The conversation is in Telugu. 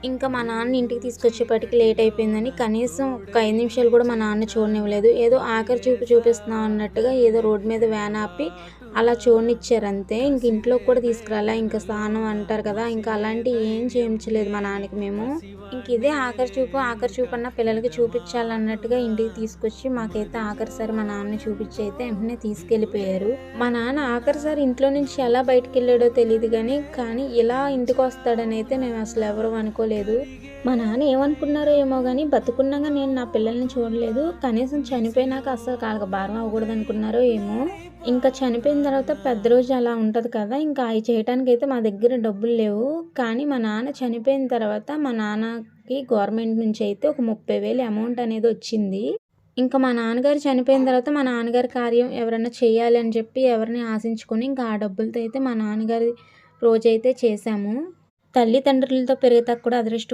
ఇంకా మా నాన్న ఇంటికి తీసుకొచ్చేపటికి లేట్ అయిపోయిందని కనీసం ఒక 5 నిమిషాలు కూడా మా నాన్న చూడనివ్వలేదు. ఏదో ఆఖరి చూపు చూపిస్తున్నాం అన్నట్టుగా ఏదో రోడ్డు మీద వ్యాన్ ఆపి అలా చూడనిచ్చారు అంతే. ఇంక ఇంట్లోకి కూడా తీసుకురాలా. ఇంకా స్నానం అంటారు కదా! ఇంకా అలాంటివి ఏం చేయించలేదు మా నాన్నకి మేము. ఇంక ఇదే ఆఖరి చూపు. ఆఖరి చూపు అన్న పిల్లలకి చూపించాలన్నట్టుగా ఇంటికి తీసుకొచ్చి మాకైతే ఆఖరిసారి మా నాన్నని చూపించి అయితే వెంటనే తీసుకెళ్ళిపోయారు. మా నాన్న ఆఖరిసారి ఇంట్లో నుంచి ఎలా బయటికెళ్ళాడో తెలీదు కానీ ఇలా ఇంటికి వస్తాడని అయితే మేము అసలు ఎవరు అనుకోలేదు. మా నాన్న ఏమనుకున్నారో ఏమో గానీ బతుకున్నాగా నేను నా పిల్లల్ని చూడలేదు. కనీసం చనిపోయినాక అస్సలు కాళ్ళకి భారం అవ్వకూడదు అనుకున్నారో ఏమో. ఇంకా చనిపోయిన తర్వాత పెద్ద రోజు అలా ఉంటది కదా! ఇంకా అయి చేయటానికైతే మా దగ్గర డబ్బులు లేవు. కానీ మా నాన్న చనిపోయిన తర్వాత మా నాన్నకి గవర్నమెంట్ నుంచి అయితే ఒక 30,000 అమౌంట్ అనేది వచ్చింది. ఇంకా మా నాన్నగారు చనిపోయిన తర్వాత మా నాన్నగారి కార్యం ఎవరన్నా చేయాలి అని చెప్పి ఎవరిని ఆశించుకొని ఇంకా ఆ డబ్బులతో అయితే మా నాన్నగారి రోజైతే చేశాము. తల్లిదండ్రులతో పెరిగేదాకా కూడా అదృష్టం